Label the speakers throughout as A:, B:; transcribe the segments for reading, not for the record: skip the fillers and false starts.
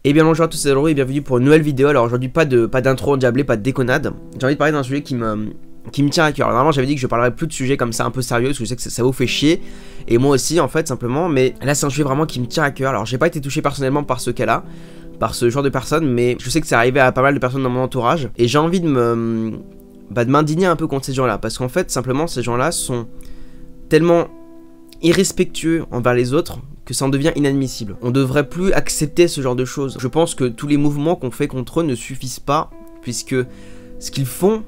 A: Et bien bonjour à tous, c'est Zalro et bienvenue pour une nouvelle vidéo. Alors aujourd'hui pas d'intro endiablé, pas de déconnade. J'ai envie de parler d'un sujet qui me tient à cœur. Alors, normalement j'avais dit que je parlerais plus de sujets comme ça un peu sérieux parce que je sais que ça vous fait chier. Et moi aussi en fait simplement, mais là c'est un sujet vraiment qui me tient à cœur. Alors j'ai pas été touché personnellement par ce cas-là, par ce genre de personnes, mais je sais que c'est arrivé à pas mal de personnes dans mon entourage. Et j'ai envie de m'indigner un peu contre ces gens-là. Parce qu'en fait simplement ces gens-là sont tellement irrespectueux envers les autres que ça en devient inadmissible. On devrait plus accepter ce genre de choses. Je pense que tous les mouvements qu'on fait contre eux ne suffisent pas, puisque ce qu'ils font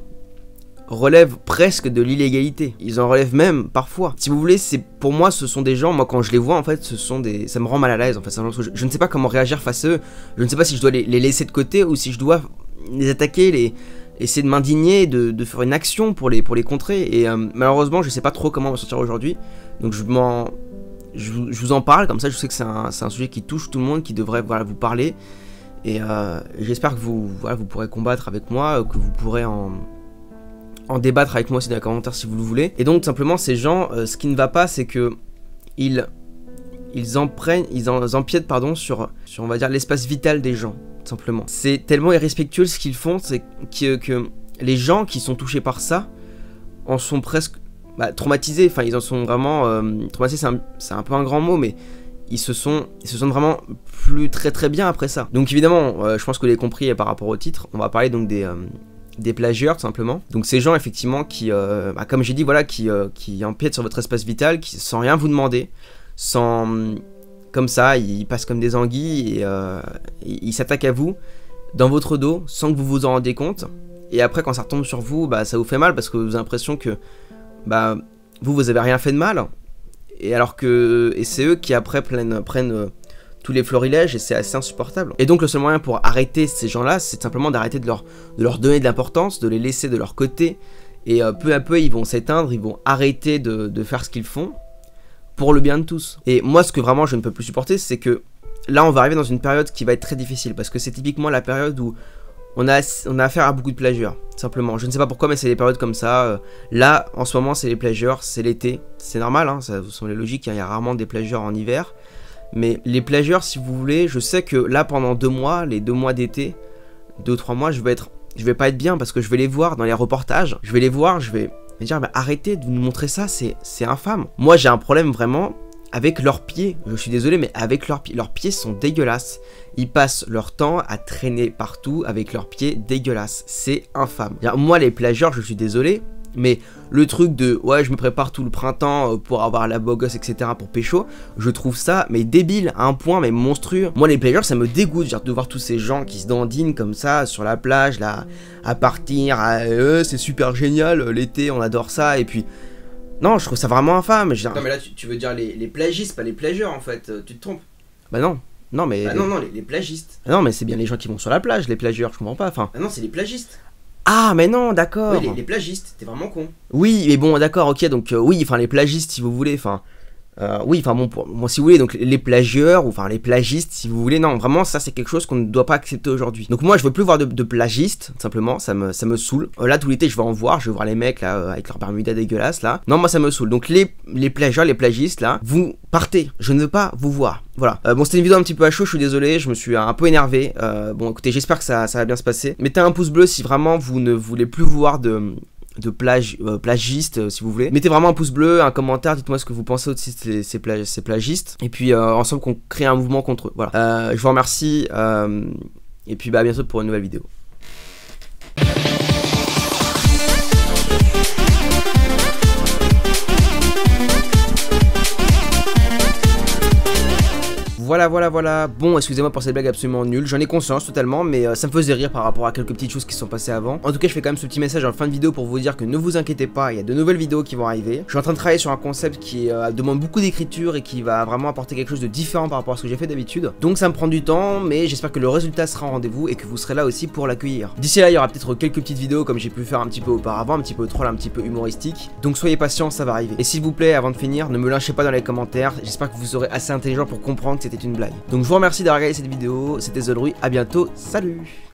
A: relève presque de l'illégalité. Ils en relèvent même parfois. Si vous voulez, c'est pour moi, ce sont des gens, moi quand je les vois en fait, ça me rend mal à l'aise en fait. Je ne sais pas comment réagir face à eux. Je ne sais pas si je dois les laisser de côté ou si je dois les attaquer, essayer de m'indigner, de faire une action pour les contrer. Et malheureusement, je sais pas trop comment m'en sortir aujourd'hui. Donc je vous en parle, comme ça je sais que c'est un sujet qui touche tout le monde, qui devrait vous parler. Et j'espère que vous pourrez combattre avec moi, que vous pourrez en débattre avec moi aussi dans les commentaires si vous le voulez. Et donc tout simplement ces gens, ce qui ne va pas, c'est que ils empiètent sur on va dire l'espace vital des gens, tout simplement. C'est tellement irrespectueux ce qu'ils font, c'est que les gens qui sont touchés par ça en sont presque traumatisés, enfin ils en sont vraiment traumatisés, c'est un peu un grand mot, mais ils se sentent vraiment plus très bien après ça. Donc évidemment, je pense que vous l'avez compris par rapport au titre, on va parler donc des plagieurs tout simplement. Donc ces gens effectivement qui, comme j'ai dit, voilà, qui empiètent sur votre espace vital, qui sans rien vous demander, comme ça, ils passent comme des anguilles et ils s'attaquent à vous dans votre dos sans que vous vous en rendiez compte. Et après quand ça retombe sur vous, ça vous fait mal parce que vous avez l'impression que vous avez rien fait de mal, et c'est eux qui après prennent tous les florilèges, et c'est assez insupportable. Et donc le seul moyen pour arrêter ces gens-là, c'est simplement d'arrêter de leur donner de l'importance, de les laisser de leur côté, et peu à peu ils vont s'éteindre, ils vont arrêter de faire ce qu'ils font, pour le bien de tous. Et moi ce que vraiment je ne peux plus supporter, c'est que là on va arriver dans une période qui va être très difficile, parce que c'est typiquement la période où on a affaire à beaucoup de plagieurs, simplement. Je ne sais pas pourquoi, mais c'est des périodes comme ça. Là, en ce moment, c'est les plagieurs, c'est l'été. C'est normal, hein, ça semble logique, il y a rarement des plagieurs en hiver. Mais les plagieurs, si vous voulez, je sais que là, pendant 2 mois, les 2 mois d'été, 2-3 mois, je vais pas être bien parce que je vais les voir dans les reportages. Je vais les voir, je vais me dire, arrêtez de nous montrer ça, c'est infâme. Moi, j'ai un problème vraiment avec leurs pieds, je suis désolé, mais avec leurs pieds sont dégueulasses. Ils passent leur temps à traîner partout avec leurs pieds dégueulasses, c'est infâme. Moi les plagieurs, je suis désolé, mais le truc de ouais je me prépare tout le printemps pour avoir la beau gosse etc pour pécho, je trouve ça mais débile à un point mais monstrueux. Moi les plagieurs ça me dégoûte, de voir tous ces gens qui se dandinent comme ça sur la plage là, à partir, c'est super génial, l'été on adore ça, et puis non, je trouve ça vraiment infâme. Non mais là tu veux dire les plagistes, pas les plagieurs en fait, tu te trompes. Non. Non mais... non, les plagistes. Non mais c'est bien les gens qui vont sur la plage, les plagieurs, je comprends pas, enfin... non, c'est les plagistes. Ah mais non, d'accord. Oui, les plagistes, t'es vraiment con. Oui, mais bon, d'accord, ok, donc oui, enfin les plagistes si vous voulez, enfin... oui, enfin bon, si vous voulez, donc les plagieurs, ou enfin les plagistes, si vous voulez, non, vraiment, ça c'est quelque chose qu'on ne doit pas accepter aujourd'hui. Donc moi, je veux plus voir de plagistes, simplement, ça me saoule. Là, tout l'été, je vais voir les mecs, là, avec leur bermuda dégueulasse, là. Non, moi, ça me saoule. Donc les plagieurs, les plagistes, là, vous partez, je ne veux pas vous voir. Voilà. Bon, c'était une vidéo un petit peu à chaud, je suis désolé, je me suis un peu énervé. Bon, écoutez, j'espère que ça va bien se passer. Mettez un pouce bleu si vraiment vous ne voulez plus voir de plagistes si vous voulez. Mettez vraiment un pouce bleu, un commentaire, dites-moi ce que vous pensez aussi de ces plagistes. Et puis ensemble qu'on crée un mouvement contre eux. Voilà. Je vous remercie. Et puis à bientôt pour une nouvelle vidéo. Voilà. Bon, excusez-moi pour cette blague absolument nulle. J'en ai conscience totalement, mais ça me faisait rire par rapport à quelques petites choses qui se sont passées avant. En tout cas, je fais quand même ce petit message en fin de vidéo pour vous dire que ne vous inquiétez pas, il y a de nouvelles vidéos qui vont arriver. Je suis en train de travailler sur un concept qui demande beaucoup d'écriture et qui va vraiment apporter quelque chose de différent par rapport à ce que j'ai fait d'habitude. Donc ça me prend du temps, mais j'espère que le résultat sera au rendez-vous et que vous serez là aussi pour l'accueillir. D'ici là, il y aura peut-être quelques petites vidéos comme j'ai pu faire un petit peu auparavant, un petit peu troll, un petit peu humoristique. Donc soyez patients, ça va arriver. Et s'il vous plaît, avant de finir, ne me lâchez pas dans les commentaires. J'espère que vous serez assez intelligent pour comprendre que c'était une blague. Donc je vous remercie d'avoir regardé cette vidéo, c'était Zalro, à bientôt, salut!